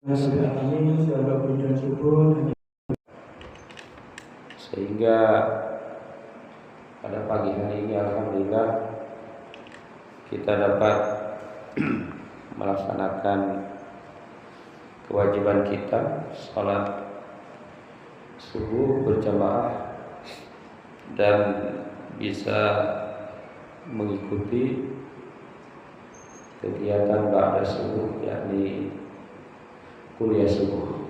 Sehingga pada pagi hari ini alhamdulillah kita dapat melaksanakan kewajiban kita salat subuh berjamaah dan bisa mengikuti kegiatan ba'da subuh, yakni kuliah subuh.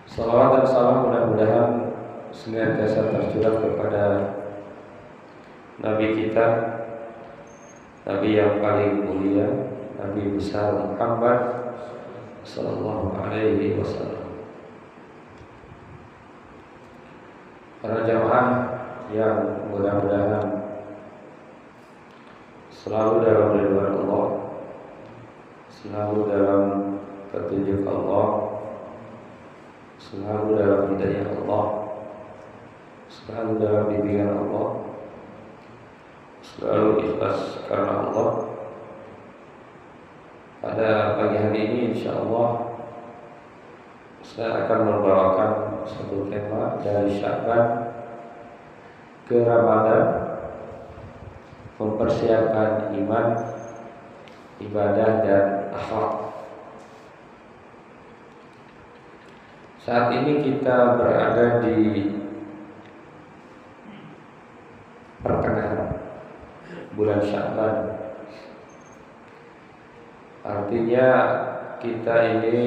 Salawat dan salam mudah-mudahan senantiasa tercurah kepada Nabi kita, Nabi yang paling mulia, Nabi besar Muhammad sallallahu alaihi wasallam. Para jamaah yang mudah-mudahan selalu dalam ridwan Allah, selalu dalam petunjuk Allah, selalu dalam hidayah Allah, selalu dalam bimbingan Allah, selalu ikhlas karena Allah. Pada pagi hari ini insyaallah saya akan membawakan satu tema dari Sya'ban ke Ramadan, mempersiapkan iman, ibadah dan akhlak. Saat ini kita berada di pertengahan bulan Sya'ban. Artinya kita ini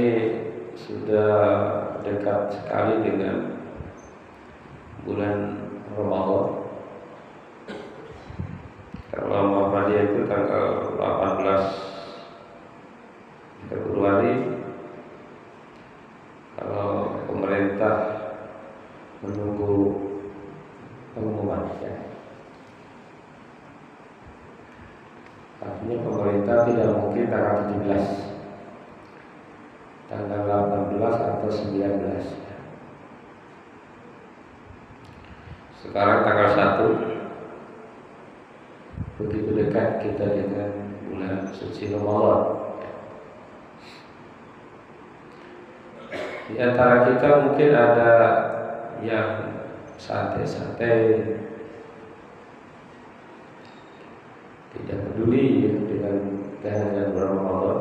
sudah dekat sekali dengan bulan Ramadan. Kalau Muhammadiyah itu tanggal 18 Februari, kalau pemerintah menunggu pengumuman, ya. Artinya pemerintah tidak mungkin tanggal 17, tanggal 18 atau 19. Sekarang tanggal 1. Begitu dekat kita dengan bulan suci Ramadan. Di antara kita mungkin ada yang santai-santai, tidak peduli dengan kehadiran bulan Ramadan.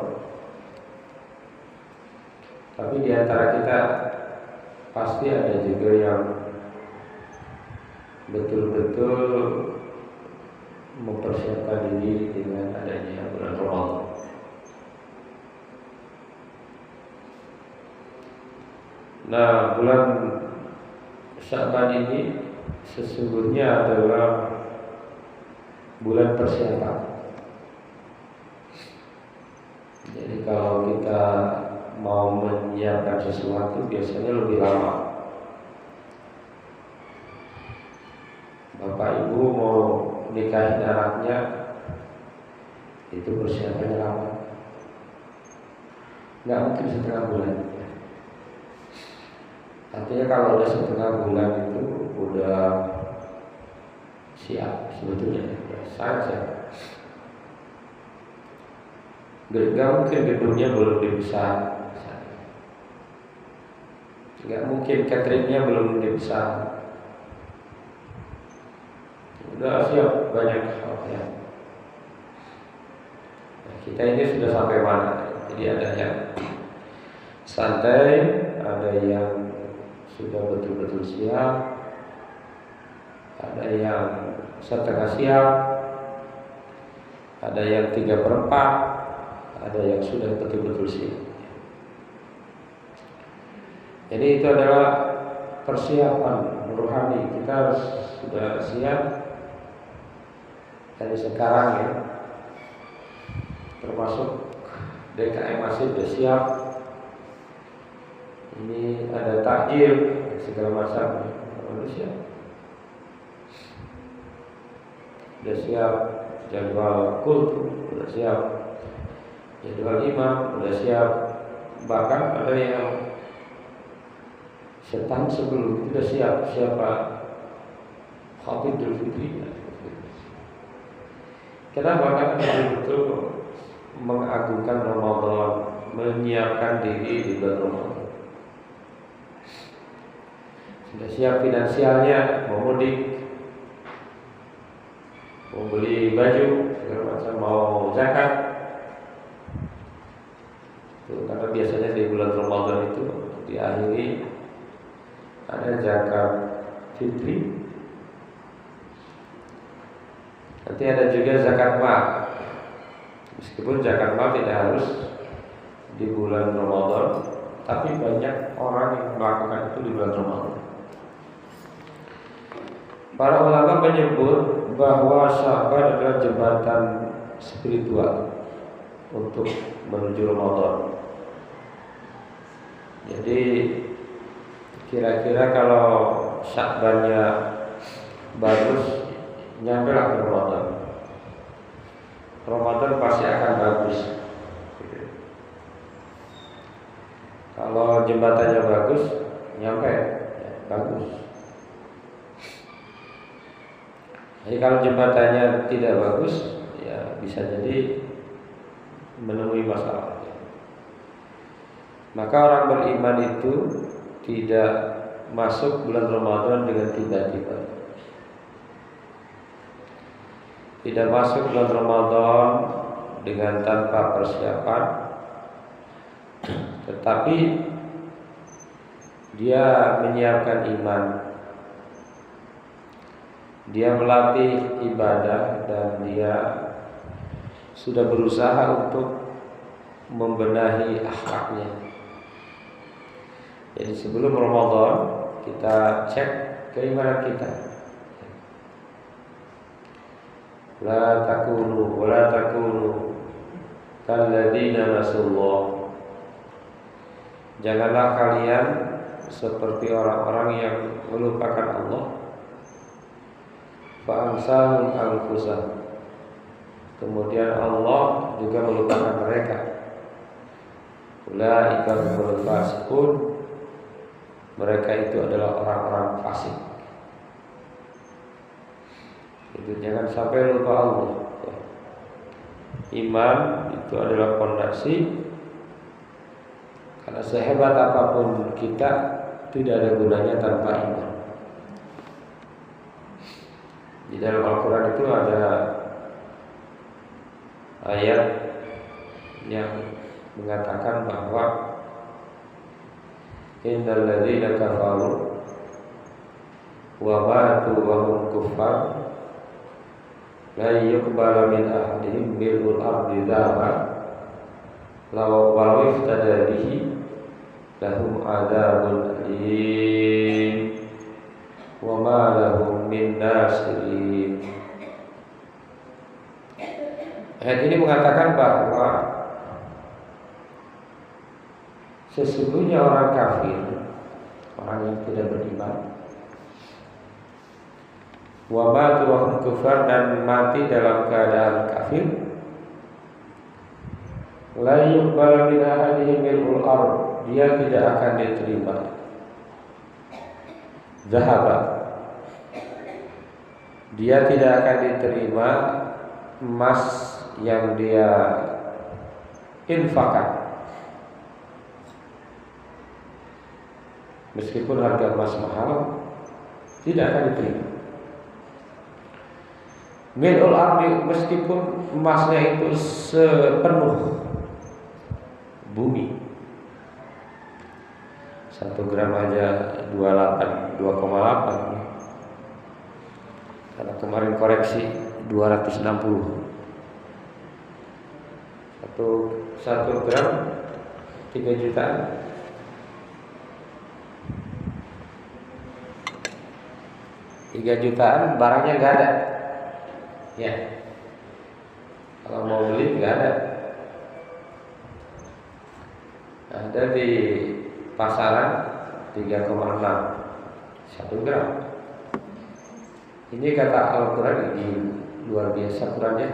Tapi di antara kita pasti ada juga yang betul-betul mempersiapkan diri dengan adanya bulan Ramadan. Nah, bulan Sya'ban ini sesungguhnya adalah bulan persiapan. Jadi kalau kita mau menyiapkan sesuatu biasanya lebih lama. Bapak Ibu mau nikahin anaknya, itu persiapannya lama. Nggak mungkin setengah bulan. Artinya kalau udah setengah bulan itu udah siap sebetulnya, saja. Nggak mungkin gedungnya belum dipesan, nggak mungkin cateringnya belum dipesan. Sudah siap banyak ya. Nah, kita ini sudah sampai mana? Jadi ada yang santai, ada yang sudah betul-betul siap, ada yang setengah siap, ada yang 3/4, ada yang sudah betul-betul siap. Jadi itu adalah persiapan rohani. Kita sudah siap dari sekarang, ya, termasuk DKM masih sudah siap. Ini ada takjil segala macam, sudah siap. Sudah siap jadwal kultum, sudah siap jadwal imam, sudah siap. Bahkan ada yang setahun sebelum sudah siap siapa khatib Idul Fitri. Kenapa? Karena betul mengagungkan Ramadan, menyiapkan diri di bulan Ramadan. Sudah siap finansialnya, mau mudik, mau beli baju, segala macam, mau zakat. Itu karena biasanya di bulan Ramadan itu diakhiri ada zakat fitri. Nanti ada juga zakat mal. Meskipun zakat mal tidak harus di bulan Ramadan, tapi banyak orang yang melakukan itu di bulan Ramadan. Para ulama menyebut bahwa Sya'ban adalah jembatan spiritual untuk menuju Ramadan. Jadi kira-kira kalau Sya'bannya bagus, nyampelah ke Ramadan. Ramadan pasti akan bagus. Kalau jembatannya bagus, nyampe ya, bagus. Jadi kalau jembatannya tidak bagus, ya bisa jadi menemui masalah. Maka orang beriman itu tidak masuk bulan Ramadan dengan tiba-tiba. Tidak masuk bulan Ramadan dengan tanpa persiapan, tetapi dia menyiapkan iman, dia melatih ibadah, dan dia sudah berusaha untuk membenahi akhlaknya. Jadi sebelum Ramadan kita cek keimanan kita. La takunu kalladzina nasullah. Janganlah kalian seperti orang-orang yang melupakan Allah. Fa'ansahum anfusahum. Kemudian Allah juga melupakan mereka. Ulaika humul fasiqun. Mereka itu adalah orang-orang fasik. Itu jangan sampai lupa Allah. Iman itu adalah fondasi. Karena sehebat apapun kita, tidak ada gunanya tanpa iman. Di dalam Al-Quran itu ada ayat yang mengatakan bahwa innal ladzina kafaru wa matu wa hum kuffar la yuqbalu min ahadihim mil'ul ardi dhahaban law iftada bihi lahum adzabun alim wa ma lahum min nasirin. Ayat ini mengatakan bahwa sesungguhnya orang kafir, orang yang tidak beriman, wa matu wa hum kufar, dan mati dalam keadaan kafir, la yuqbalu min ahadihim mil'ul ardh, dia tidak akan diterima zahaba, dia tidak akan diterima emas yang dia infakkan. Meskipun harga emas mahal, tidak akan diterima. Mil'ul ardi, meskipun emasnya itu sepenuh bumi. 1 gram aja 2,8. Karena kemarin koreksi 260. 1 gram 3 jutaan. 3 jutaan barangnya nggak ada. Ya. Kalau mau beli nggak ada. Ada di pasaran 3,6 1 gram. Ini kata Al-Quran ini luar biasa Qurannya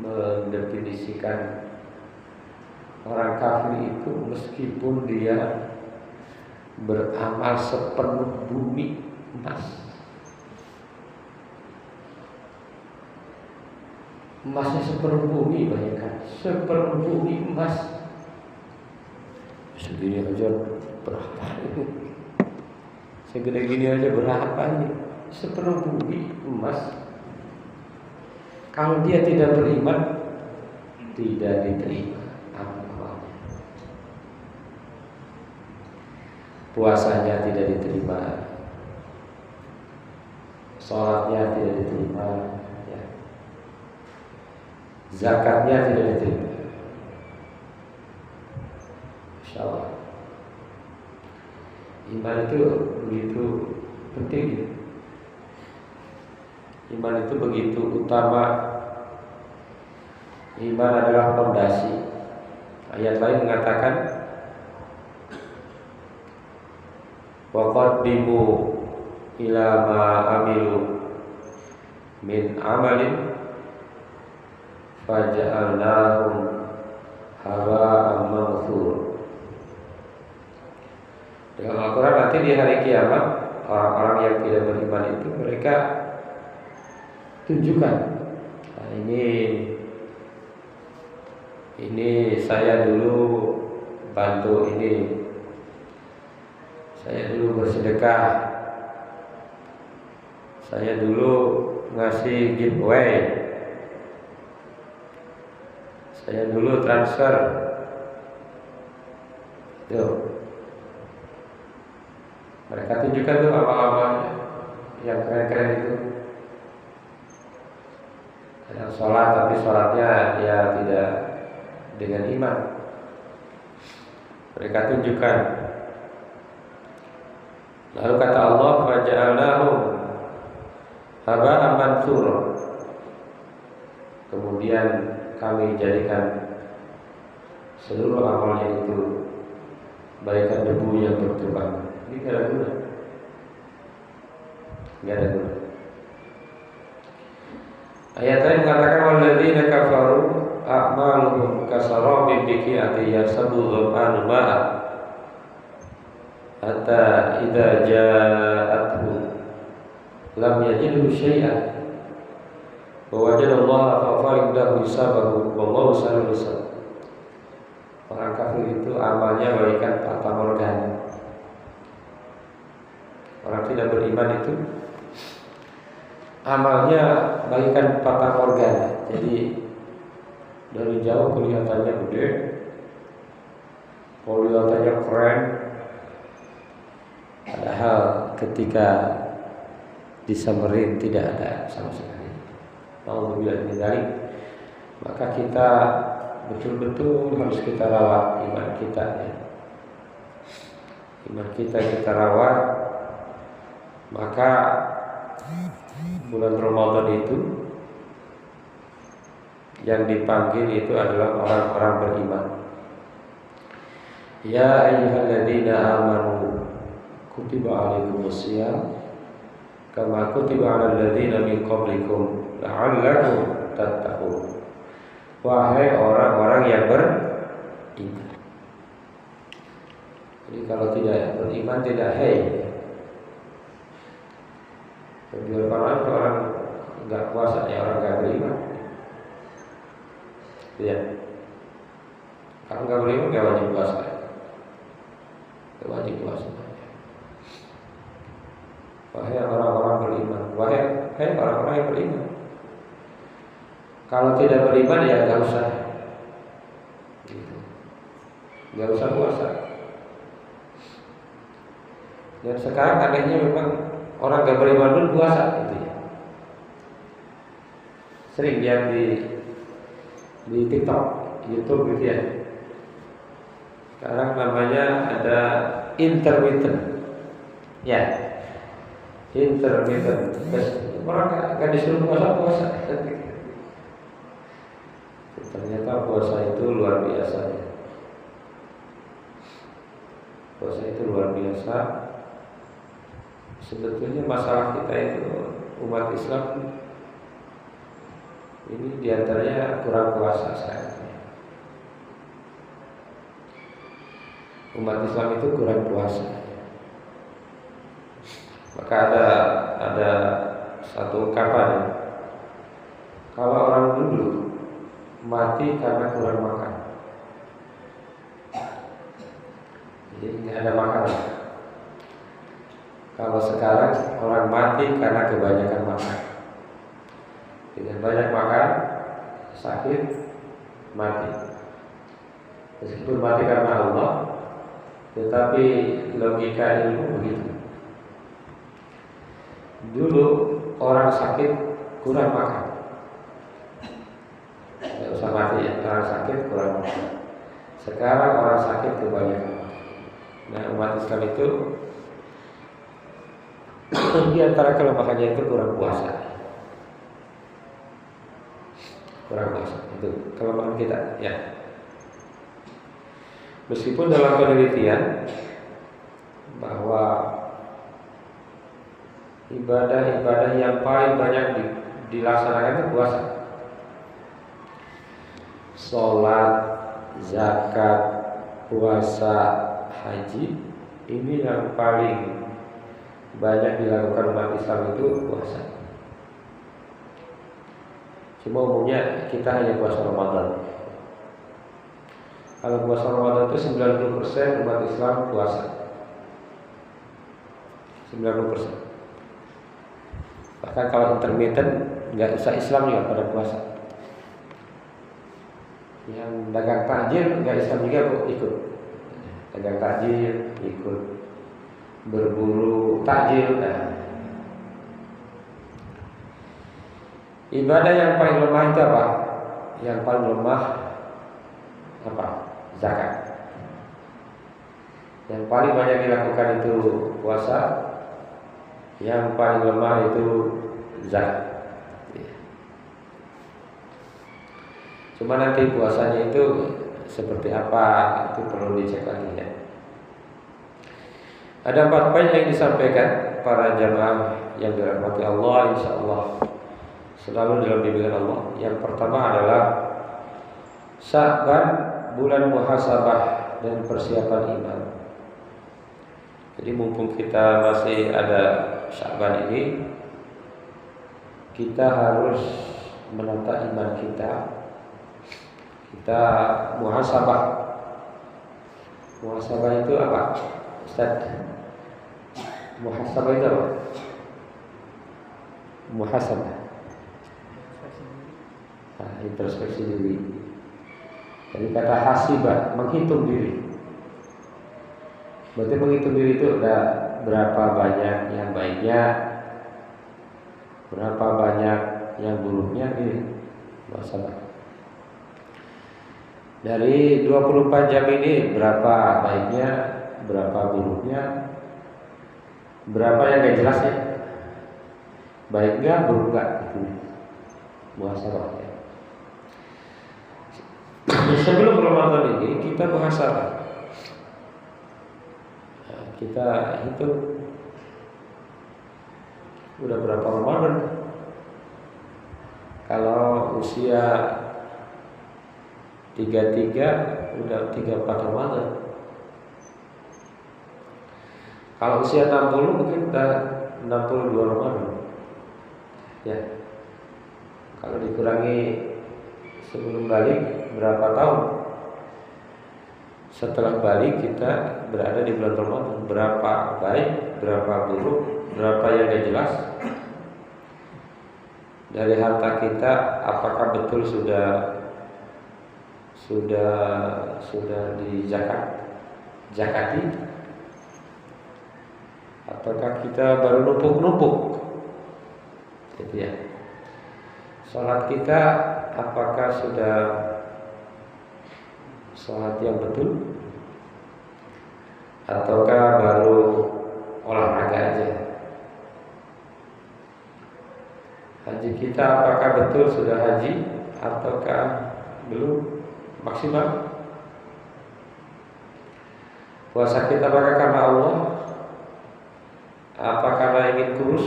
mendefinisikan orang kafir itu meskipun dia beramal sepenuh bumi emas. Emasnya sepenuh bumi, bayangkan, sepenuh bumi emas. Segini aja berapa ini? Segede gini aja berapa ini? Sepenuh bumi emas. Kalau dia tidak beriman, tidak diterima amalnya. Puasanya tidak diterima, sholatnya tidak diterima, ya. Zakatnya tidak diterima. Insya Allah. Iman itu begitu penting. Iman itu begitu utama. Iman adalah fondasi. Ayat lain mengatakan, wa qaddimu ila ma amilu min amalin faja'alnahum hawa'an manthur. Dalam Al-Quran nanti di hari kiamat, orang-orang yang tidak beriman itu mereka tunjukkan, nah, ini saya dulu bantu ini, saya dulu bersedekah, saya dulu ngasih giveaway, saya dulu transfer. Tuh, mereka tunjukkan tuh amal-amalnya yang keren-keren itu. Yang sholat tapi sholatnya ya tidak dengan iman. Mereka tunjukkan. Lalu kata Allah, faja'alnahum haba'an mantsura. Kemudian kami jadikan seluruh amalnya itu bagaikan debu yang berterbangan. Ini tidak ada guna. Tidak ada guna. Ayat lain mengatakan walladzina kafaru a'maluhum kasarabin biqi'ati yasabu dhama'anu ma'a hatta idza ja'athu lam yajidhu syai'an wa wajada Allah fa'indahu hisabahu wallahu sari'ul hisab. Orang kafir itu amalnya bagaikan fata morgana. Orang tidak beriman itu amalnya bagaikan fata morgana. Jadi dari jauh kelihatannya gede, kelihatannya keren, padahal ketika disamperin tidak ada sama sekali. Alhamdulillah dari, maka kita betul-betul harus kita rawat iman kita, ya. Iman kita rawat. Maka bulan Ramadan itu yang dipanggil itu adalah orang-orang beriman. Ya ayyuhalladzina amanu kutiba alaikumusiyam kama kutiba alal ladzina min qablikum la'allakum tattaqun. Wahai orang-orang yang beriman. Jadi kalau tidak beriman tidak Biar orang nggak puasa ya orang nggak beriman, ya. Kalau nggak beriman nggak wajib puasa, nggak wajib puasa. Wahai orang-orang beriman, wahai orang-orang yang beriman. Kalau tidak beriman ya nggak usah, gitu. Nggak usah puasa. Dan sekarang anehnya memang orang gak beriman pun puasa gitu ya. Sering lihat di TikTok, YouTube gitu ya. Sekarang namanya ada intermittent. Ya. Intermittent. Orang gak disuruh puasa. Ternyata puasa itu luar biasa ya. Puasa itu luar biasa. Sebetulnya masalah kita itu umat Islam ini diantaranya kurang puasa sekarang. Umat Islam itu kurang puasa. Maka ada satu ungkapan, kalau orang dulu mati karena kurang makan, Jadi nggak ada makanan. Kalau sekarang orang mati karena kebanyakan makan. Dengan banyak makan, sakit, mati. Meskipun mati karena Allah, tetapi logika ilmu begitu. Dulu orang sakit kurang makan. Tidak usah mati ya, orang sakit kurang makan. Sekarang orang sakit kebanyakan makan. Nah, umat Islam itu di antara kelemahannya itu kurang puasa. Kurang puasa itu kelemahan kita ya. Meskipun dalam penelitian bahwa ibadah-ibadah yang paling banyak dilaksanakan itu puasa. Sholat, zakat, puasa, haji, ini yang paling banyak dilakukan umat Islam itu puasa. Cuma umumnya kita hanya puasa Ramadan. Kalau puasa Ramadan itu 90% umat Islam puasa. 90%. Bahkan kalau intermittent nggak usah Islam juga pada puasa. Yang dagang takjil nggak Islam juga ikut. Dagang takjil ikut, berburu takjil. Ibadah yang paling lemah itu apa? Yang paling lemah apa? Zakat. Yang paling banyak dilakukan itu puasa. Yang paling lemah itu zakat. Cuma nanti puasanya itu seperti apa, itu perlu dicek lagi ya. Ada 4 poin yang disampaikan para jamaah yang dirahmati Allah, insya Allah selalu dalam bimbingan Allah. Yang pertama adalah Sya'ban, bulan muhasabah dan persiapan iman. Jadi mumpung kita masih ada Sya'ban ini, kita harus menata iman kita. Kita muhasabah. Muhasabah itu apa? Ustaz? Muhasabah itu apa? Muhasabah. Introspeksi diri. Jadi kata hasibah, menghitung diri. Berarti menghitung diri itu ada berapa banyak yang baiknya, berapa banyak yang buruknya, ini muhasabah. Dari 24 jam ini berapa baiknya, berapa buruknya, berapa yang gak jelas ya, baik gak, buruk gak, itu muhasabah ya. Sebelum Ramadan ini kita muhasabah. Kita hitung udah berapa Ramadan. Kalau usia 33 udah 34 Ramadan. Kalau usia 60 mungkin udah 62 Ramadan. Ya. Kalau dikurangi sebelum balik berapa tahun? Setelah balik kita berada di bulan Ramadan. Berapa baik, berapa buruk, berapa yang gak jelas. Dari harta kita apakah betul sudah zakati, ataukah kita baru numpuk-numpuk? Gitu ya. Salat kita apakah sudah salat yang betul, ataukah baru olahraga aja? Haji kita apakah betul sudah haji, ataukah belum maksimal? Puasa kita apakah karena Allah, apa karena ingin kurus,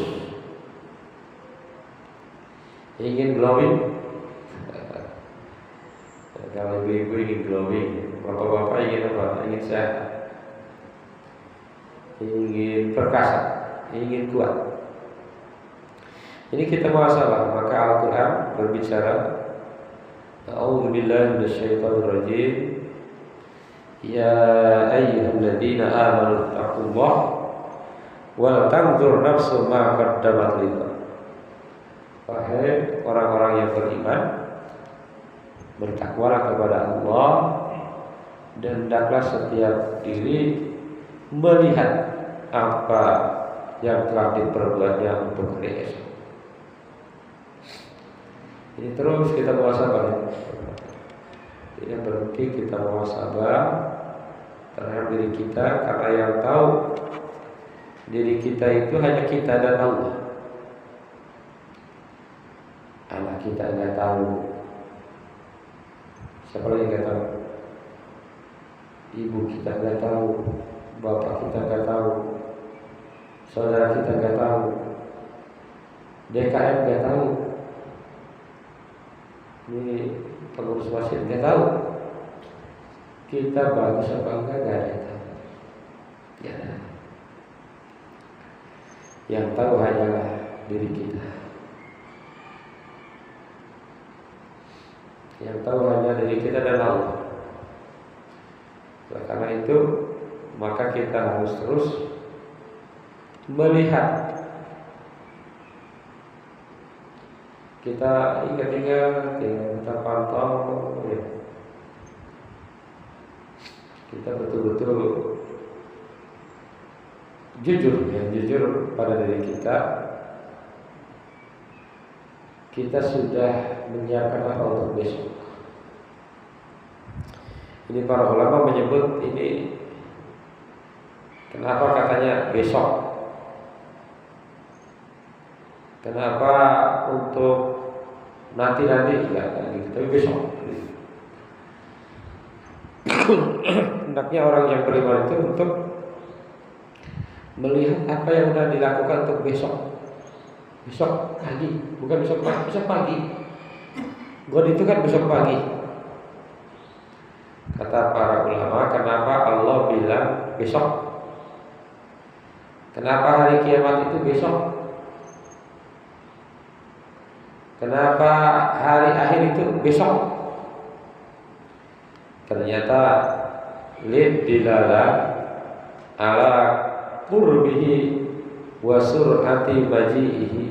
ingin glowing? Kalau ibu-ibu ingin glowing, bapak-bapak ingin apa? Ingin sehat, ingin perkasa, ingin kuat. Ini kita muhasabah. Maka Al-Quran berbicara, A'udzu billahi minasyaitonir rajim. Ya ayyuhalladzina amanu taqullaha wal tanzur nafsum ma qaddamat lighad. Wahai orang-orang yang beriman, bertakwalah kepada Allah dan hendaklah setiap diri melihat apa yang telah diperbuatnya untuk hari esok. Ini terus kita muhasabah. Tidak berhenti kita muhasabah terhadap diri kita, karena yang tahu diri kita itu hanya kita dan Allah. Anak kita nggak tahu, siapa lagi nggak tahu? Ibu kita nggak tahu, bapak kita nggak tahu, saudara kita nggak tahu, DKM nggak tahu, ini pengurus masjid nggak tahu. Kita bagus apa enggak nggak ada yang tahu. Ya. Yang tahu hanyalah diri kita. Yang tahu hanya diri kita dan Allah. Oleh karena itu, maka kita harus terus melihat. Kita ingat-ingat, kita pantau, ya. Kita betul-betul jujur pada diri kita. Kita sudah menyiapkan apa untuk besok. Ini para ulama menyebut ini, kenapa katanya besok? Kenapa untuk nanti enggak gitu, tapi besok. Hendaknya orang yang beriman itu untuk melihat apa yang sudah dilakukan untuk besok. Besok pagi, bukan besok pagi. God itu kan besok pagi. Kata para ulama, kenapa Allah bilang besok? Kenapa hari kiamat itu besok? Kenapa hari akhir itu besok? Ternyata lid dilala ala qurbihi wa sur'ati maji'ihi.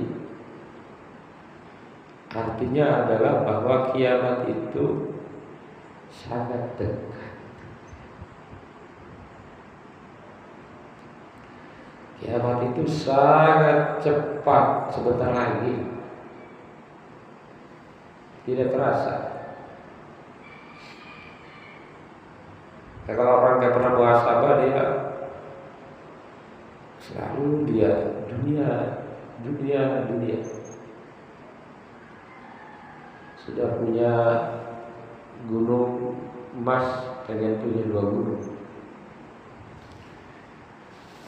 Artinya adalah bahwa kiamat itu sangat dekat. Kiamat itu sangat cepat, sebentar lagi. Tidak terasa. Kalau orang nggak pernah muhasabah, dia selalu dunia. Sudah punya gunung emas, pengen punya 2 gunung.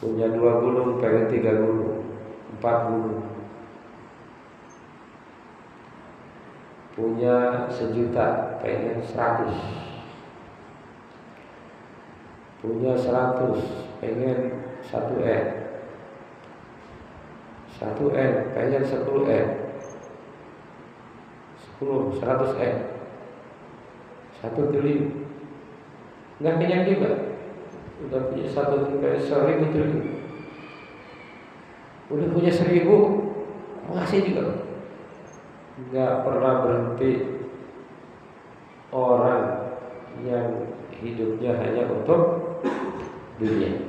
Punya 2 gunung, pengen 3 gunung, 4 gunung. Punya 1 juta, pengen 100. Punya 100, pengen 1 M. 1 M, pengen 10 M. 100 M. 1 triliun. Nggak kenyang juga. Udah punya 1 triliun. Udah punya 1000, masih juga. Nggak pernah berhenti orang yang hidupnya hanya untuk dunia.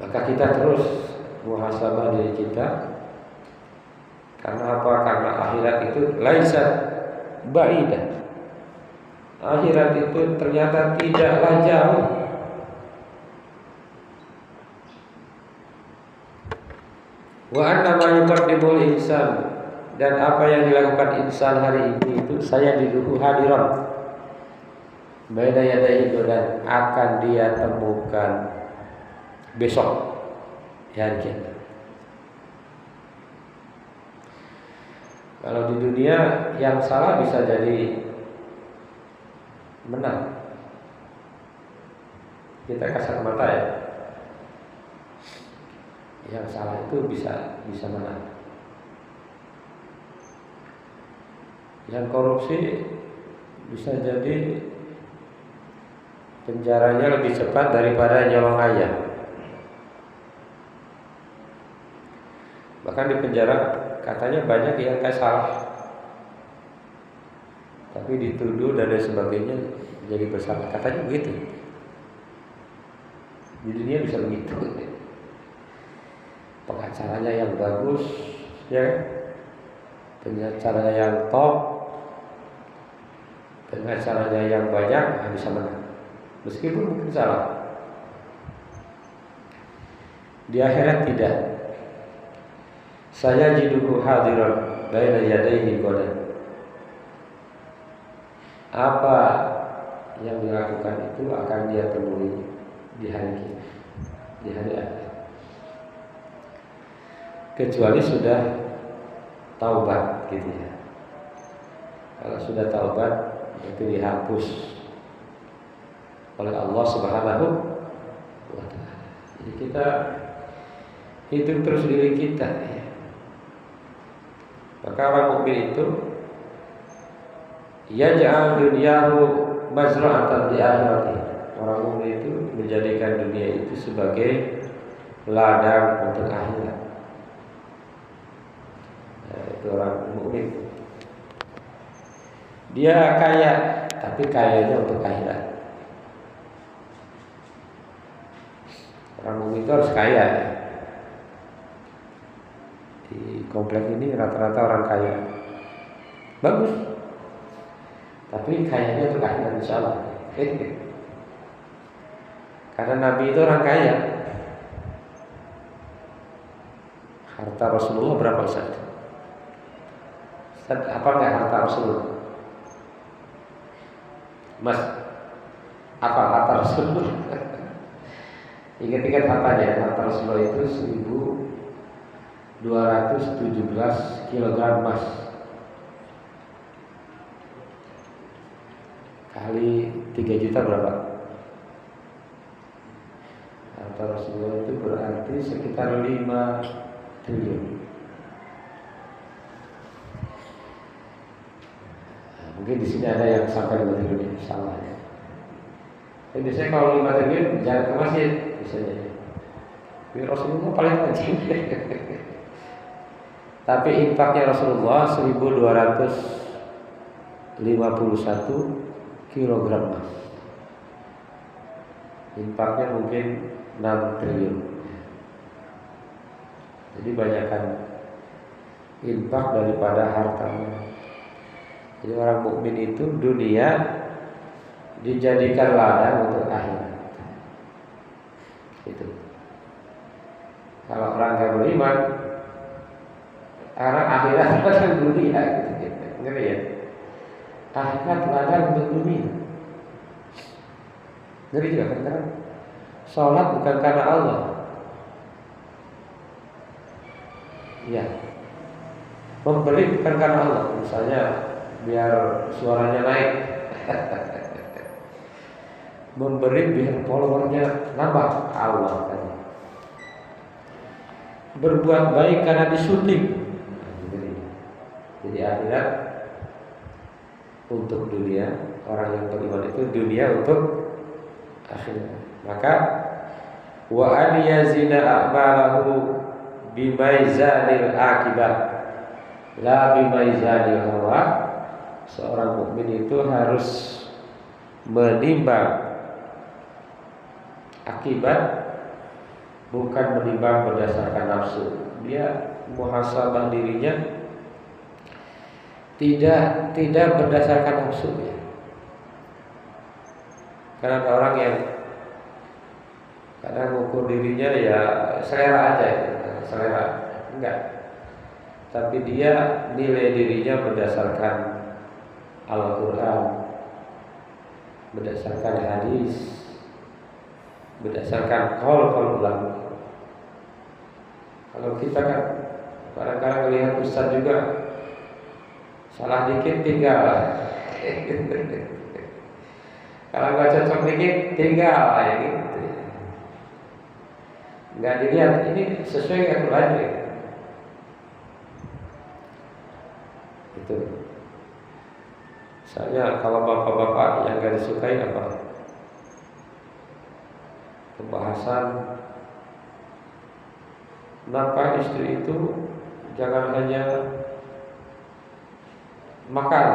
Maka kita terus muhasabah diri kita. Karena apa? Karena akhirat itu laisa ba'idah. Akhirat itu ternyata tidaklah jauh. Wa anna ma yuqaddimul insan, dan apa yang dilakukan insan hari ini itu saya diduhu hadiran baina yadayhi, dan akan dia temukan besok di hari kiamat. Kalau di dunia yang salah bisa jadi menang. Kita kasar mata ya. Yang salah itu bisa menang. Yang korupsi bisa jadi penjaranya lebih cepat daripada nyawang ayam. Bahkan di penjara katanya banyak yang kayak salah, tapi dituduh dan lain sebagainya jadi bersalah. Katanya begitu. Di dunia bisa begitu. Pengacaranya yang bagus, ya, pengacaranya yang top, pengacaranya yang banyak bisa menang, meskipun mungkin salah. Di akhirat tidak. Saya jiduhu hadiran baina yadayhi qadan. Apa yang dilakukan itu akan dia temui di hari kiamat, di hari akhir. Kecuali sudah taubat gitu ya. Kalau sudah taubat itu dihapus oleh Allah Subhanahu wa taala. Jadi kita hidup terus diri kita ya. Maka orang mukmin itu yaj'al dunyahu mazra'atan li akhirati. Orang mukmin itu menjadikan dunia itu sebagai ladang untuk akhirat. Itu orang mukmin. Dia kaya, tapi kayanya untuk akhirat. Orang mukmin itu harus kaya. Di komplek ini rata-rata orang kaya. Bagus. Tapi kayanya untuk akhirat insyaallah. Karena Nabi itu orang kaya. Harta Rasulullah berapa Ustaz? Ustaz, apa enggak harta Rasulullah? Mas, apa harta Rasulullah? Ingat-ingat hartanya. Harta Rasulullah itu 1.217 kg emas kali 3 juta berapa? Harta Rasulullah itu berarti sekitar 5 triliun. Nah, mungkin di sini ada yang sampai 5 triliun, salah ya. Tapi biasanya kalau 5 triliun jangan ke masjid biasanya. Tapi Rasulullah paling rajin. Tapi infaknya Rasulullah 1.251 kilogram emas. Infaknya mungkin 6 triliun. Jadi banyakkan infak daripada hartanya. Jadi orang mukmin itu dunia dijadikan ladang untuk akhirat. Itu. Kalau orang yang beriman, orang akhirat ladang dunia, gitu. Ngerti ya? Akhirat ladang untuk dunia. Ngerti juga kan? Karena sholat bukan karena Allah. Ya, memberi bukan karena Allah. Misalnya biar suaranya naik. Memberi biar followernya nambah, Allah kan. Berbuat baik karena disunting. Jadi akhirat untuk dunia. Orang yang beriman itu dunia untuk akhirat. Maka wa an yazina a'malahu bimaizanil akibat la bimaizanil hawa. Seorang mukmin itu harus menimbang akibat, bukan menimbang berdasarkan nafsu. Dia muhasabah dirinya tidak berdasarkan nafsu ya. Karena ada orang yang kadang mengukur dirinya ya selera aja ya. Selera enggak. Tapi dia nilai dirinya berdasarkan Al-Quran, berdasarkan hadis, berdasarkan qaul ulama. Kalau kita kan kadang-kadang lihat ustaz juga salah dikit tinggal. Kalau nggak cocok dikit tinggal ya gitu. Nggak dilihat ini sesuai dengan Quran ya. Itu. Misalnya kalau bapak-bapak yang nggak disukai apa? pembahasan nafkah istri itu jangan hanya makan.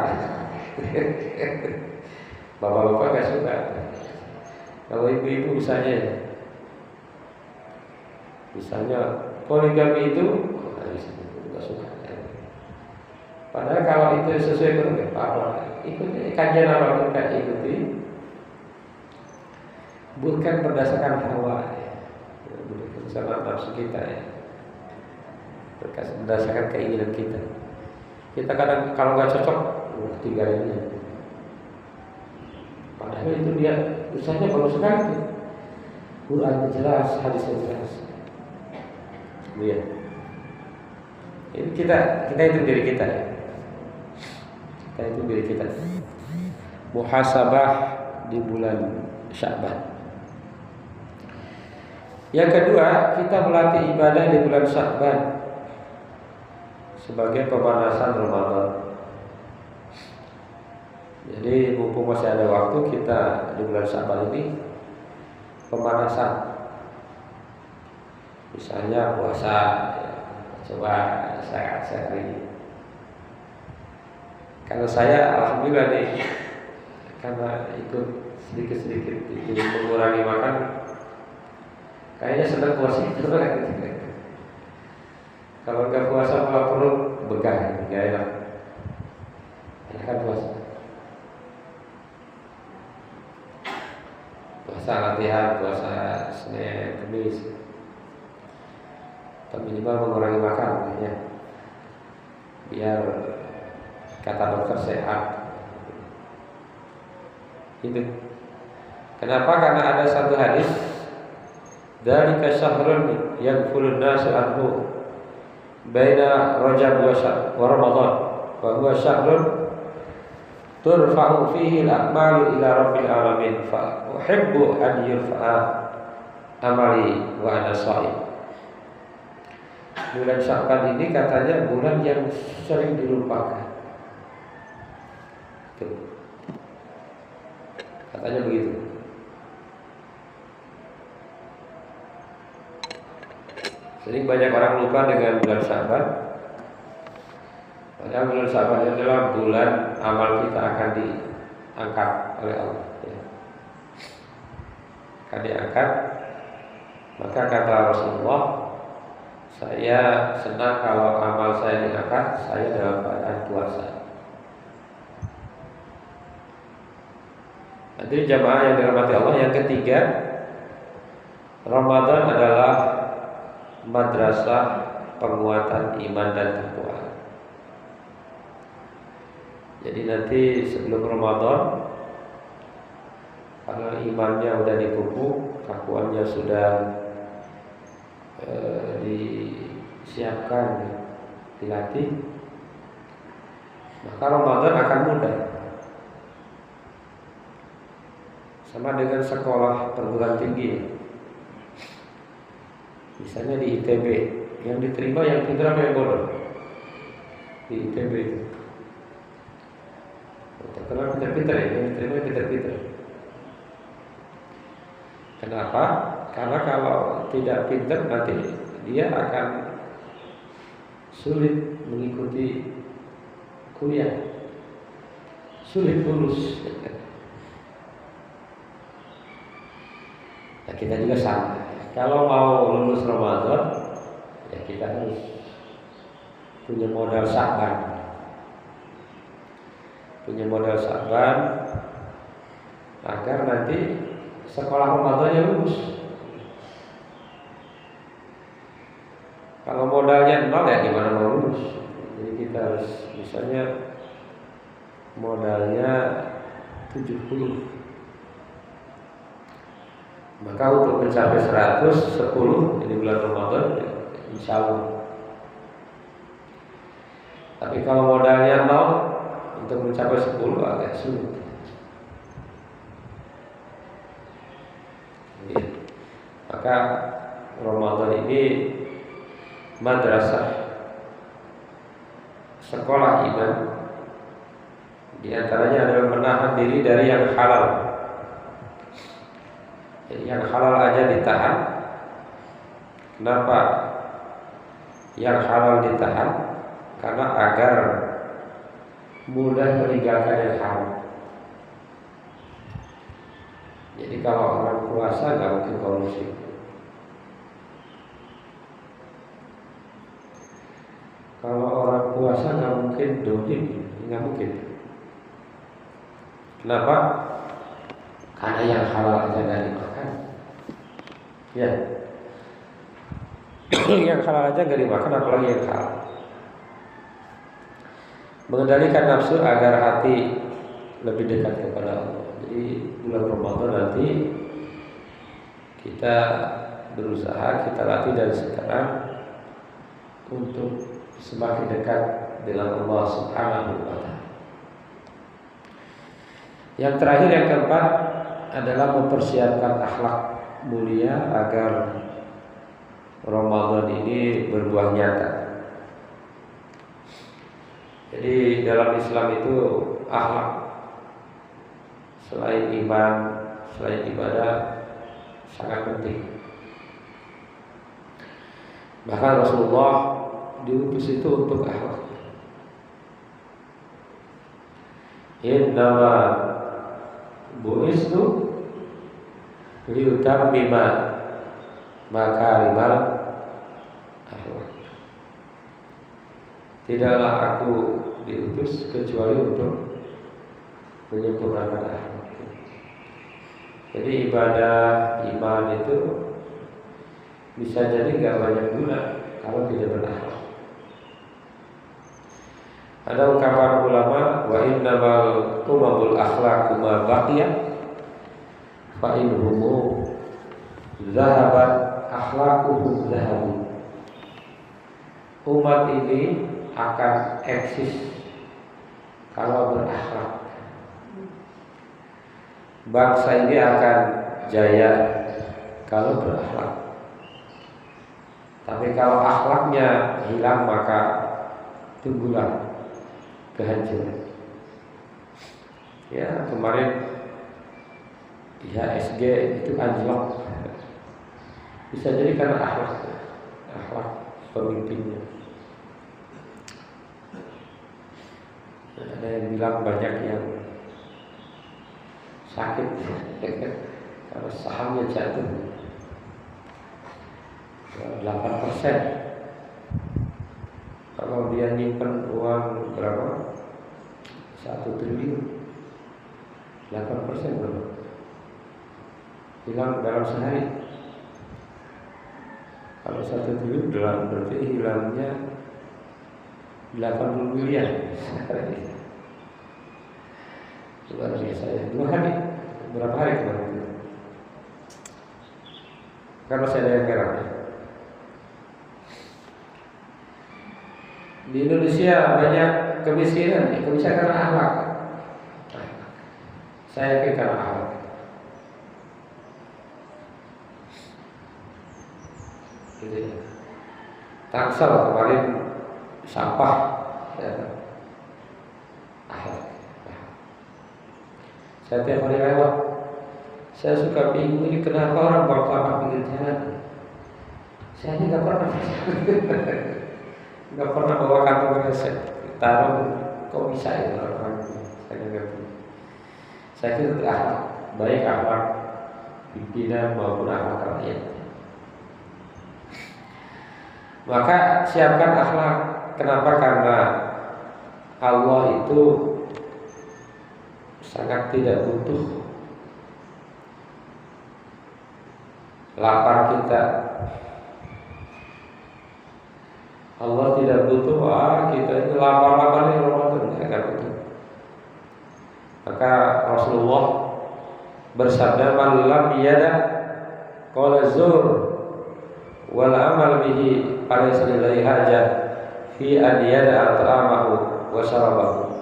Bapak-bapak gak suka. Kalau ibu-ibu misalnya poligami itu gak suka. Padahal kalau itu sesuai dengan apa, ikuti kajian apa kita ikuti, bukan berdasarkan hawa, berdasarkan nafsu kita ya, berdasarkan keinginan kita. Kita kadang kalau nggak cocok, tinggalin aja. Padahal itu dia usahanya bagus sekali. Quran jelas, hadisnya jelas. Iya. Ini kita itu diri kita ya. Kita itu diri kita. Muhasabah di bulan Sya'ban. Yang kedua, kita melatih ibadah di bulan Sya'ban sebagai pemanasan Ramadan. Jadi mumpung masih ada waktu, kita di bulan Sya'ban ini pemanasan. Misalnya puasa, ya, coba sehari. Karena saya alhamdulillah nih, karena ikut sedikit-sedikit itu mengurangi makan, kayaknya sedang puasa itu. Kalau nggak puasa malah perut begah, nggak enak. Enakan puasa. Puasa latihan, puasa Senin, Kamis. Atau minimal mengurangi makan, kayaknya. Biar kata dokter sehat. Itu. Kenapa? Karena ada satu hadis dari syahrun yaghfulun nasu anhu baina Rajab wa Ramadan wa huwa syahrun turfa'u fihi al-a'malu ila rabbil alamin fa uhibbu an yurfa'a amali wa ana sha'im. Bulan Sya'ban ini katanya bulan yang sering dilupakan. Tuh. Katanya begitu. Jadi banyak orang lupa dengan bulan Sya'ban. Padahal bulan Sya'ban adalah bulan amal kita akan diangkat oleh Allah. Ya. Akan diangkat. Maka kata Rasulullah, saya senang kalau amal saya diangkat, saya dalam keadaan puasa. Nanti jamaah yang dirahmati Allah, yang ketiga, Ramadan adalah madrasah penguatan iman dan takwa. Jadi nanti sebelum Ramadan, kalau imannya sudah dipupuk, takwanya sudah disiapkan, dilatih, maka Ramadan akan mudah. Sama dengan sekolah perguruan tinggi. Misalnya di ITB, yang diterima yang pintar apa yang bodoh? Di ITB itu terkenal pintar-pintar ya, yang diterima yang pintar-pintar. Kenapa? Karena kalau tidak pintar nanti dia akan sulit mengikuti kuliah, sulit lulus. Nah, kita juga sama. Kalau mau lulus Ramadan, ya kita harus punya modal Sya'ban. Punya modal Sya'ban agar nanti sekolah Ramadannya lulus. Kalau modalnya nol ya gimana mau lulus? Jadi kita harus misalnya modalnya 70. Maka untuk mencapai 110 di bulan Ramadan, insya Allah. Tapi kalau modalnya 0, untuk mencapai 10 agak sulit. Ya. Maka Ramadan ini madrasah, sekolah iman. Di antaranya adalah menahan diri dari yang halal. Jadi yang halal aja ditahan. Kenapa yang halal ditahan? Karena agar mudah meninggalkan yang haram. Jadi kalau orang puasa nggak mungkin korupsi. Kalau orang puasa nggak mungkin dolim, nggak mungkin. Kenapa? Karena yang halal aja nggak dimakan. Ya, yang halal aja nggak dimakan, apalagi yang halal. Mengendalikan nafsu agar hati lebih dekat kepada Allah. Jadi bulan Ramadan nanti kita berusaha, kita latih dari sekarang untuk semakin dekat dengan Allah Subhanahu wa Ta'ala. Yang terakhir, yang keempat adalah mempersiapkan akhlak mulia agar Ramadan ini berbuah nyata. Jadi dalam Islam itu akhlak selain iman, selain ibadah sangat penting. Bahkan Rasulullah diutus itu untuk akhlak. Innama bu'istu liyutammima makarimal akhlak. Tidaklah aku diutus kecuali untuk menyempurnakan akhlak. Jadi ibadah, iman itu bisa jadi gak banyak guna kalau tidak berakhlak. Ada ungkapan ulama, wa innamal umamul akhlaqu ma baqiya fa inhumu zahabat akhlaquhum zahabu. Umat ini akan eksis kalau berakhlak. Bangsa ini akan jaya kalau berakhlak. Tapi kalau akhlaknya hilang, maka tunggulah kehancuran. Ya, kemarin IHSG itu anjlok. Bisa jadi karena akhlak pemimpinnya. Ada yang bilang banyak yang sakit kalau sahamnya jatuh 8%. Kalau dia nyimpen uang berapa? 1 triliun, 8% berapa? Hilang dalam sehari. Kalau 1 triliun berarti hilangnya 80 miliar. Luar biasa ya. 2 hari. Berapa hari kemarin itu? Kan masih ada yang merah ya. Di Indonesia banyak kemiskinan. Kemiskinan karena akhlak. Saya yakin karena akhlak. Gitu ya. Tangsel kemarin sampah ya. Akhlak. Saya tiap hari lewat, saya suka bingung ini kenapa orang buang sampah pinggir jalan. Saya ini nggak pernah bawa kantong kresek, taruh, kok bisa ya orang saya nggak ngerti. Saya kira itu akhlak, baik akhlak pimpinan maupun akhlak rakyat. Maka siapkan akhlak. Kenapa? Karena Allah itu sangat tidak butuh lapar kita. Allah tidak butuh kita ini lapar-lapar ini Ramadan, enggak butuh. Maka Rasulullah bersabda, "Man lam yada qala zur wal amal bihi falaysa lillahi hajah fi an yada ta'amahu wa syarabahu."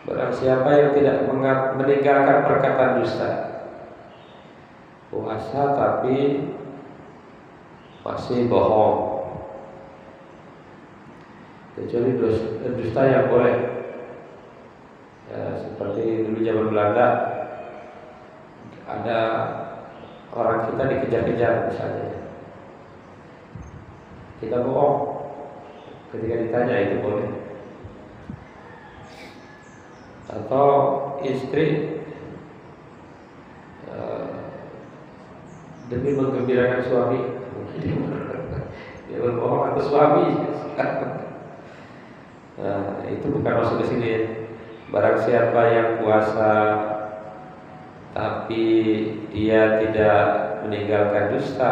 Barang siapa yang tidak meninggalkan perkataan dusta, puasa tapi masih bohong, kecuali dusta yang boleh ya, seperti dulu zaman Belanda ada orang kita dikejar-kejar misalnya, kita bohong ketika ditanya, itu boleh. Atau istri demi menggembirakan suami, dia berbohong atau suami. Nah, itu bukan masuk ke sini ya. Barang siapa yang puasa tapi dia tidak meninggalkan dusta,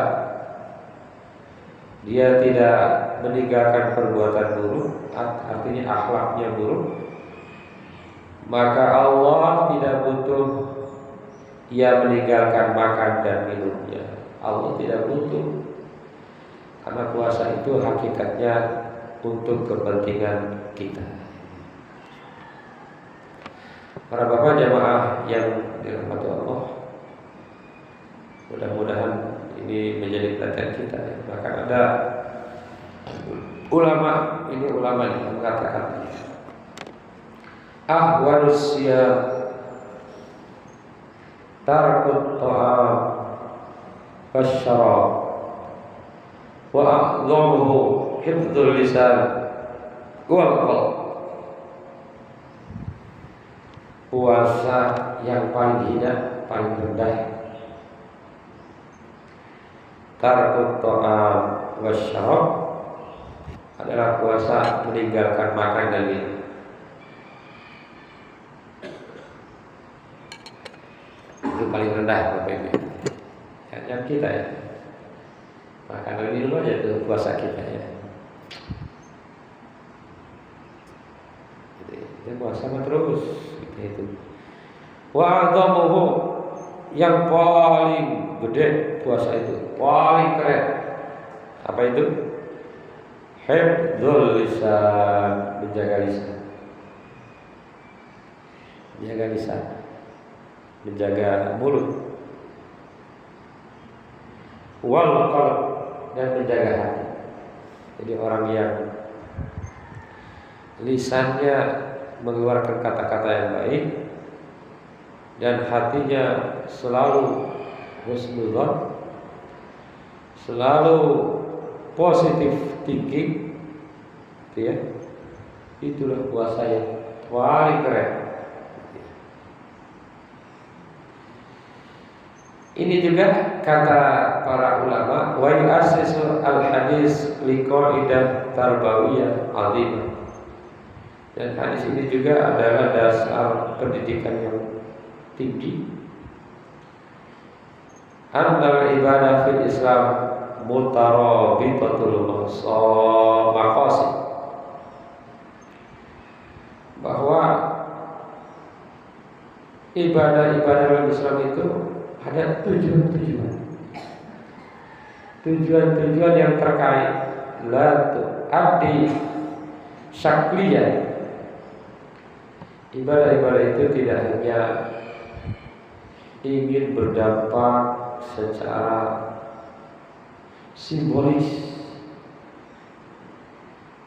dia tidak meninggalkan perbuatan buruk, artinya akhlaknya buruk, maka Allah tidak butuh ia meninggalkan makan dan minumnya. Allah tidak butuh, karena puasa itu hakikatnya untuk kepentingan kita. Para bapak jamaah yang dirahmati Allah, mudah-mudahan ini menjadi perhatian kita. Bahkan ada ulama, ini ulama yang mengatakan ahwanus siyam tarkut ta'am wasyarab wa a'dhamuhu hifdzul lisan wal qalb. Puasa yang paling hina, paling rendah, tarkut ta'am wasyarab, adalah puasa meninggalkan makan dan minum. Itu paling rendah Bapak Ibu. Yang kita ya, makan dan minum aja itu puasa kita ya. Itu puasa terus itu. Wa a'dhamuhu, yang paling gede puasa itu, paling keren. Apa itu? Hifdzul lisan, menjaga lisan. Menjaga lisan, menjaga mulut. Wal qalb, dan menjaga hati. Jadi orang yang lisannya mengeluarkan kata-kata yang baik dan hatinya selalu husnudzon, selalu positif thinking, gitu ya. Itulah puasa yang paling keren. Ini juga kata para ulama, wa yu'assisu al-hadis liqaidah tarbawiyah azimah. Dan hadis ini juga adalah dasar pendidikan yang tinggi. Annal ibadah fil Islam mutarabitatul maqasid, bahwa ibadah-ibadah dalam Islam itu ada tujuan yang terkait. La abdi syakliyah, ibadah-ibadah itu tidak hanya ingin berdampak secara simbolis,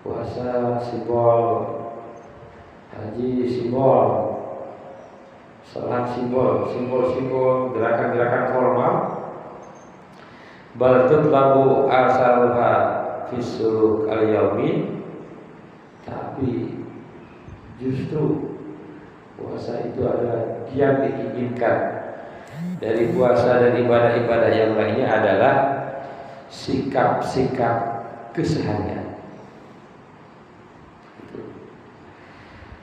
puasa simbol, haji simbol, salat simbol, gerakan-gerakan formal. Bal tutlabu asaruha fi suluk al-yaumi, tapi justru puasa itu adalah yang diinginkan dari puasa dan ibadah-ibadah yang lainnya adalah sikap-sikap keseharian.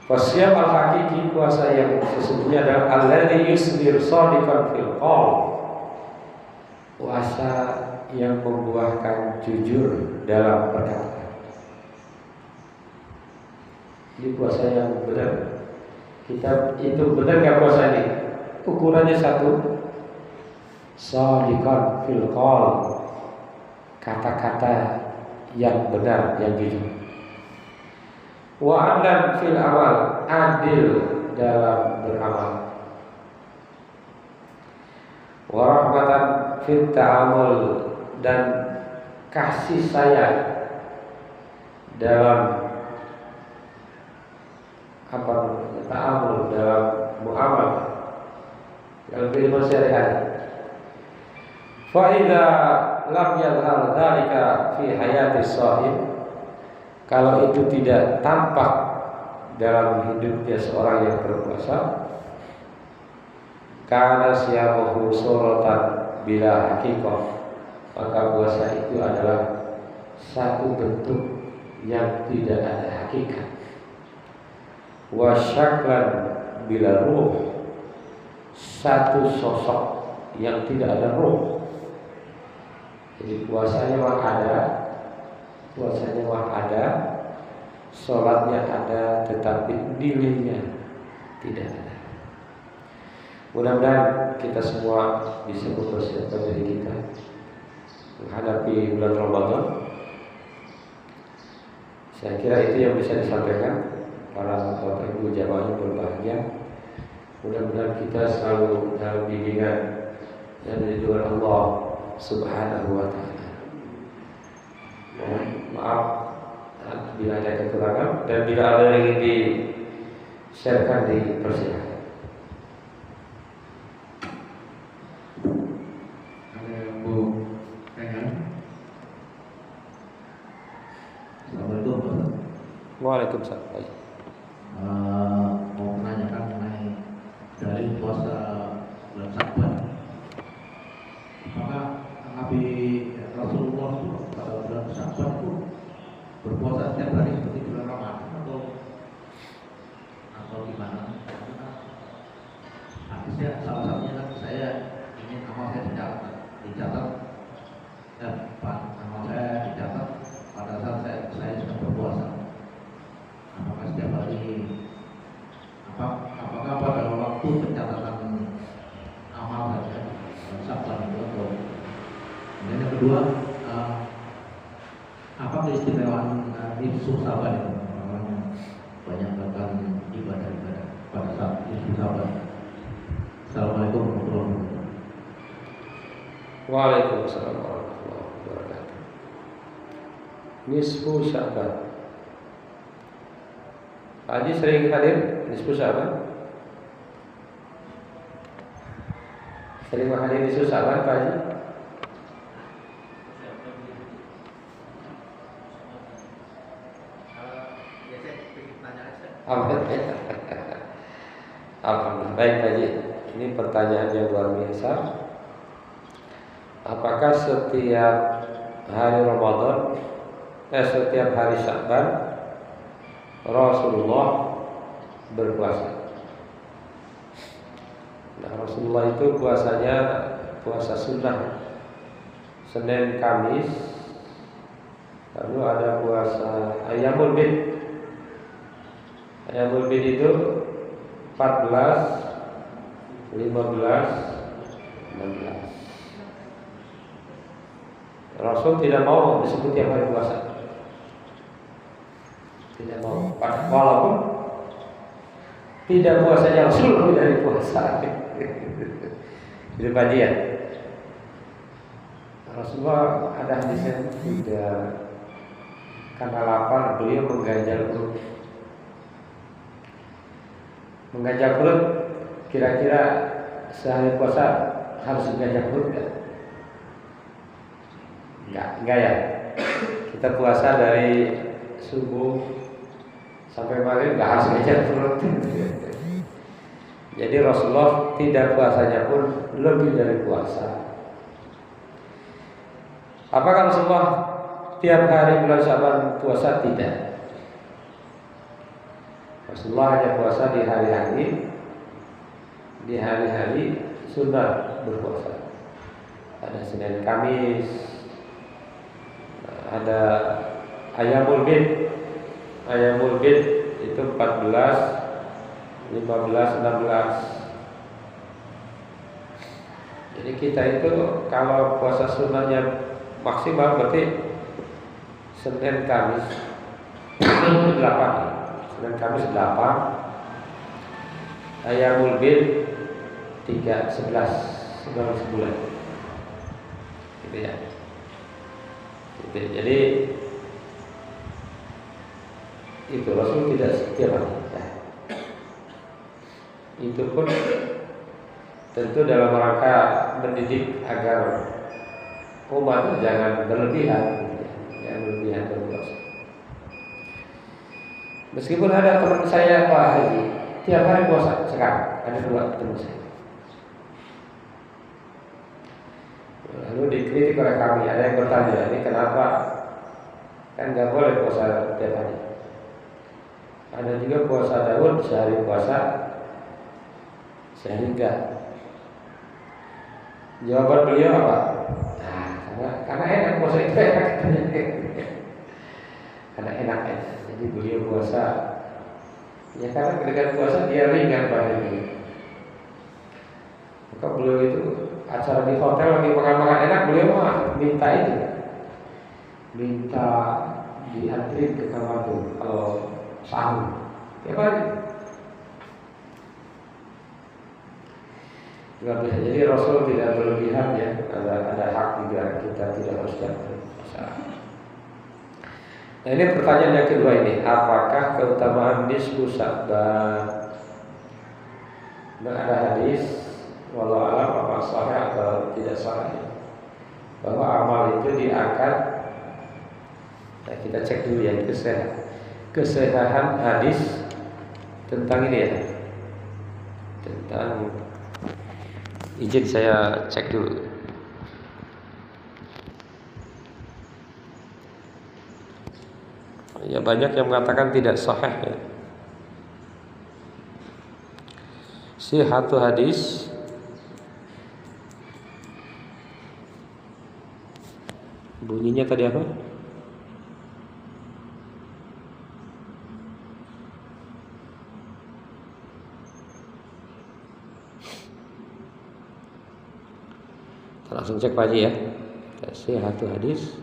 Wasyam al-hakiki, puasa yang sesungguhnya adalah alladzi yusbir shadiqan fil qaul, puasa yang membuahkan jujur dalam perkataan. Ini puasa yang benar. Kita itu benar nggak puasa ini? Ukurannya satu, shadiqan fil qaul, kata-kata yang benar, yang jujur. Wa adlan fil amal, adil dalam beramal. Wa rahmatan fil ta'amul, dan kasih sayang dalam ta'amul, dalam muamalah, dalam kehidupan sehari-hari. Fa idza lam yadhhar dzalika fi hayati shahid, kalau itu tidak tampak dalam hidupnya seorang yang berpuasa, karena siyamuhu suratan bila haqiqah, maka puasa itu adalah satu bentuk yang tidak ada hakikat. Wa syaklan bila ruh, satu sosok yang tidak ada ruh. Jadi puasanya mah ada, sholatnya ada, tetapi nilainya tidak ada. Mudah-mudahan kita semua bisa mempersiapkan diri kita menghadapi bulan Ramadan. Saya kira itu yang bisa disampaikan para bapak ibu jamaah yang berbahagia. Mudah-mudahan kita selalu dalam bimbingan dan ridwan Allah Subhanahu wa ta'ala. Mohon maaf bila ada kekurangan, dan bila ada yang ingin di-sharekan dipersilakan. Ada Bu Rengan. Assalamualaikum Pak. Waalaikumsalam. Mau menanyakan mengenai dari puasa bulan Syawal. Apakah Nabi Rasulullah pada bulan Syawal itu berpuasa setiap hari seperti bulan Ramadan atau gimana? Hadisnya salah satunya kan saya ingin amal saya dicatat dan amal saya dicatat pada saat saya sedang berpuasa. Apakah setiap hari? Apakah pada waktu pencatatan amal saja Syawal itu atau? Kemudian yang kedua, apa keistimewaan nisfu Syawal itu? Orang yang banyak melakukan ibadah pada saat nisfu Syawal. Assalamualaikum warahmatullahi wabarakatuh. Waalaikumsalam warahmatullahi wabarakatuh. Nisfu Sya'ban. Pak Haji sering hadir nisfu Sya'ban? Sering menghadiri nisfu Sya'ban Pak Haji? Alhamdulillah. Baik Pak Haji, ini pertanyaan yang luar biasa. Apakah setiap hari Ramadan, setiap hari Sya'ban Rasulullah berpuasa? Nah, Rasulullah itu puasanya puasa sunnah, Senin Kamis, lalu ada puasa Ayyamul Bid. Ayyamul Bid itu 14, 15, 16. Rasul tidak mau disebut tiap hari puasa. Tidak mau. Walaupun tidak puasanya Rasul lebih dari puasa. Itu bagian. Rasulullah ada hadisnya tidak, karena lapar beliau mengganjal perut. Mengganjal perut, kira-kira sehari puasa harus mengganjal perut enggak ya. Kita puasa dari subuh sampai maghrib enggak harus mengganjal perut. Jadi Rasulullah tidak puasanya pun lebih dari puasa. Apakah Rasulullah tiap hari bulan Sya'ban puasa? Tidak. Rasulullah hanya puasa di hari-hari sunnah berpuasa. Ada Senin Kamis, ada Ayyamul Bid. Ayyamul Bid itu 14, 15, 16. Jadi kita itu kalau puasa sunnahnya maksimal berarti Senin Kamis 8. Senin Kamis 8. Ayyamul Bid 3, 11 sebulan. Gitu ya. Gitu. Jadi itu Rasul tidak setiap hari. Itu pun tentu dalam rangka mendidik agar umat itu jangan berlebihan, jangan berlebihan berpuasa. Meskipun ada teman saya Pak Haji, tiap hari puasa sekarang, ada 2 teman saya. Lalu dikritik oleh kami, ada yang bertanya, ini kenapa? Kan nggak boleh puasa tiap hari. Ada juga puasa Daud, sehari puasa, sehari enggak. Jawaban beliau apa? Nah, karena enak puasa itu enak. Karena enak ya. Jadi beliau puasa, ya karena dengan puasa dia ringan badannya. Maka beliau itu acara di hotel lagi makan-makan enak, beliau mah minta itu, minta diantri ke kamar tuh kalau sahur. Ya kan? Nggak bisa. Jadi Rasul tidak berlebihan ya. Ada hak juga, kita tidak harus jatuh masalah. Nah ini pertanyaan yang kedua ini, apakah keutamaan nisfu Sya'ban? Dan ada hadis, walau alam apa sahih atau tidak sahih, bahwa amal itu diangkat. Nah, kita cek dulu ya kesehahan hadis tentang ini ya, tentang, izin saya cek dulu. Ya banyak yang mengatakan tidak sahih ya. Sihhatu hadis bunyinya tadi apa? Kita langsung cek Pak Haji ya. Sihhatu hadis.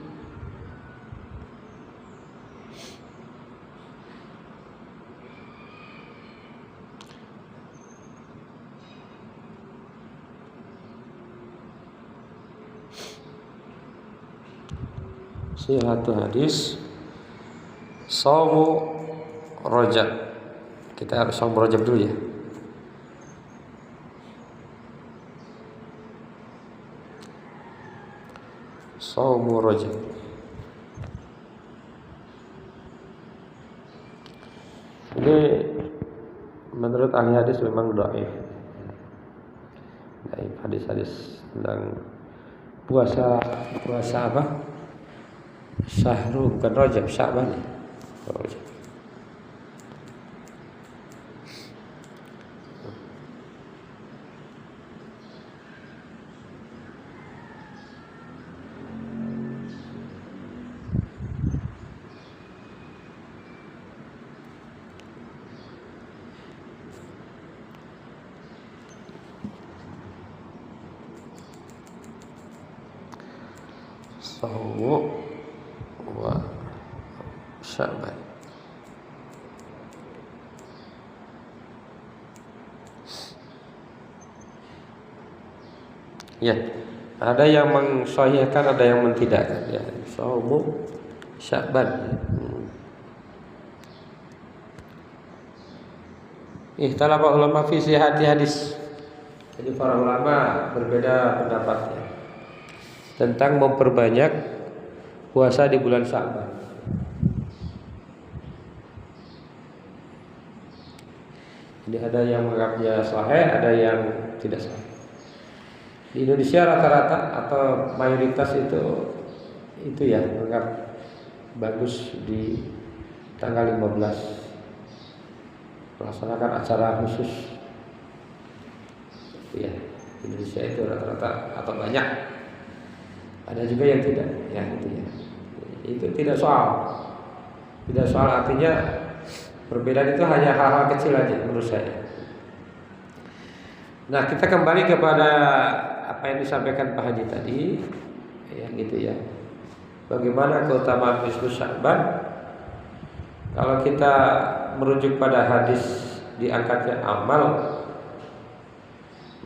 Sihhatu hadis Shaumu Rajab. Kita harus Shaumu Rajab dulu ya. Shaumu Rajab. Ini menurut ahli hadis memang dhaif. Dhaif hadis-hadis tentang puasa apa? Syahrul, bukan Rajab, Sya'ban. Rajab. Shaumu wa Sya'ban. Ya, ada yang mensahihkan, ada yang mentidakkan ya. Shaumu Sya'ban. Ikhtalafa ulama fi sihhati hadis. Jadi para ulama berbeda pendapatnya tentang memperbanyak puasa di bulan Sya'ban. Jadi ada yang menganggapnya sahih, ada yang tidak sahih. Di Indonesia rata-rata atau mayoritas itu ya menganggap bagus di tanggal 15 melaksanakan acara khusus. Ya, Indonesia itu rata-rata atau banyak. Ada juga yang tidak, ya gitu ya. Itu tidak soal. Tidak soal, artinya perbedaan itu hanya hal-hal kecil aja menurut saya. Nah, kita kembali kepada apa yang disampaikan Pak Haji tadi, ya gitu ya. Bagaimana keutamaan nisfu Sya'ban? Kalau kita merujuk pada hadis diangkatnya amal,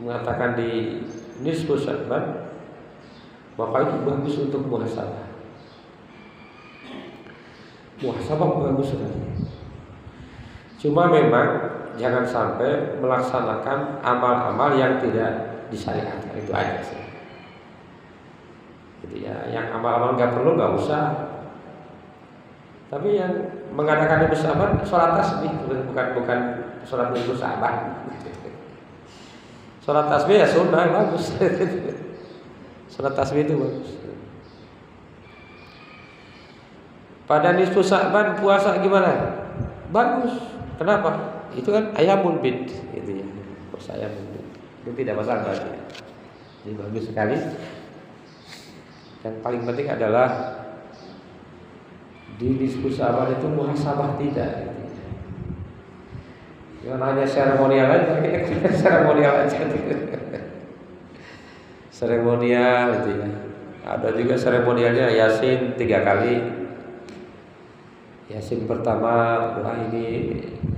mengatakan di nisfu Sya'ban, maka itu bagus untuk muhasabah. Muhasabah bagus sekali. Cuma memang jangan sampai melaksanakan amal-amal yang tidak disyariatkan, itu aja sih. Gitu ya. Yang amal-amal nggak perlu nggak usah. Tapi yang mengadakannya bersama sholat tasbih, bukan sholat minggu sahabat. Sholat tasbih ya sunnah, bagus. Sholat tasbih itu bagus. Pada nisfu Sya'ban puasa gimana? Bagus. Kenapa? Itu kan ayamul bid, gitu ya. Puasa ayamul bid. Itu tidak masalah berarti. Jadi bagus sekali. Yang paling penting adalah di nisfu Sya'ban itu muhasabah tidak. Gitu. Yang hanya seremonial aja, kita seremonial aja. Seremonial gitu ya. Ada juga seremonialnya Yasin 3 kali. Yasin pertama doa ini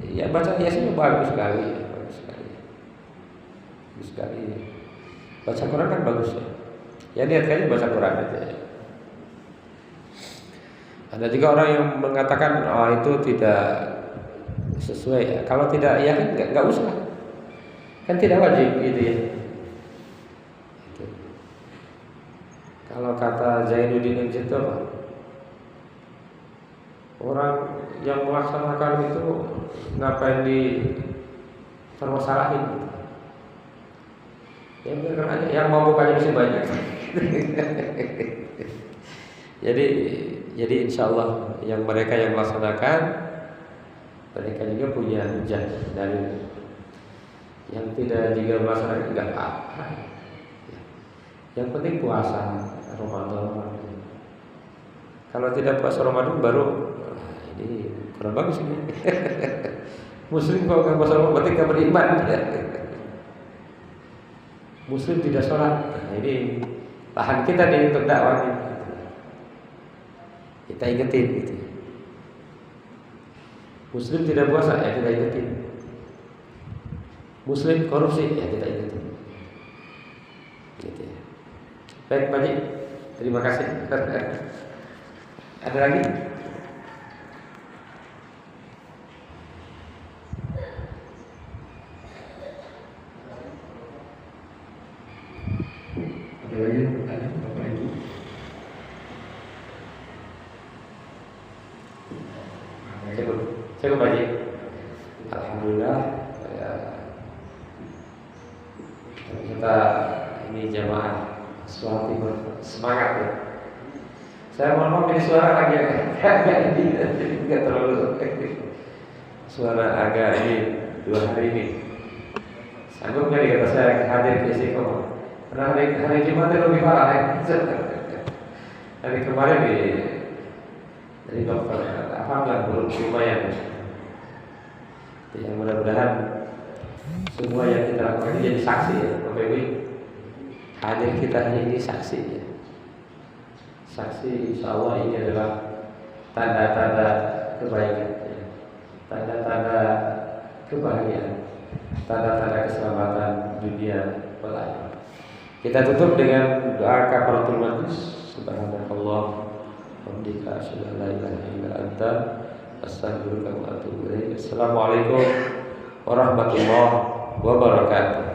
ya baca Yasin bagus sekali, bagus sekali. Bagus sekali. Baca Quran kan bagus ya. Ya niatkannya baca Quran aja. Ada juga orang yang mengatakan itu tidak sesuai ya. Kalau tidak yakin nggak usah. Kan tidak wajib gitu ya. Gitu. Kalau kata Zainuddin Al-Jitto, orang yang melaksanakan itu ngapain dipermasalahin? Ya biarkan aja, yang mau bukanya masih banyak. Jadi insya Allah yang mereka yang melaksanakan, mereka juga punya hujah dari yang tidak juga melaksanakan enggak apa. Yang penting puasa Ramadan. Kalau tidak puasa Ramadan baru ini kurang bagus ini. Muslim kalau nggak puasa Ramadan berarti nggak beriman. Muslim tidak sholat. Nah, ini lahan kita nih untuk dakwah ini. Kita ingetin gitu. Muslim tidak puasa ya kita ingetin. Muslim korupsi ya kita ingetin. Gitu ya. Baik Pak Haji, terima kasih. Ada lagi? Ada lagi pertanyaan Bapak Ibu? Cukup Pak Haji. Alhamdulillah ya, kita ini jamaah sholat semangat ya. Saya mohon maaf ini suara lagi agak ini nggak terlalu suara agak ini 2 hari ini. Sanggup nggak kata saya hadir ke Istiqomah? Karena hari Jumat itu lebih parah ya. Hari kemarin dari dokter apa nggak lumayan. Yang mudah-mudahan semua yang kita lakukan ini jadi saksi ya, Bapak Ibu. Hadir kita hari ini saksi ya. Saksi insya Allah ini adalah tanda-tanda kebaikan ya. Tanda-tanda kebahagiaan, tanda-tanda keselamatan dunia akhirat. Kita tutup dengan doa kafaratul majlis. Subhanakallah wa bihamdika asyhadu an la ilaha illa anta astaghfiruka wa atubu ilaik. Assalamualaikum warahmatullahi wabarakatuh.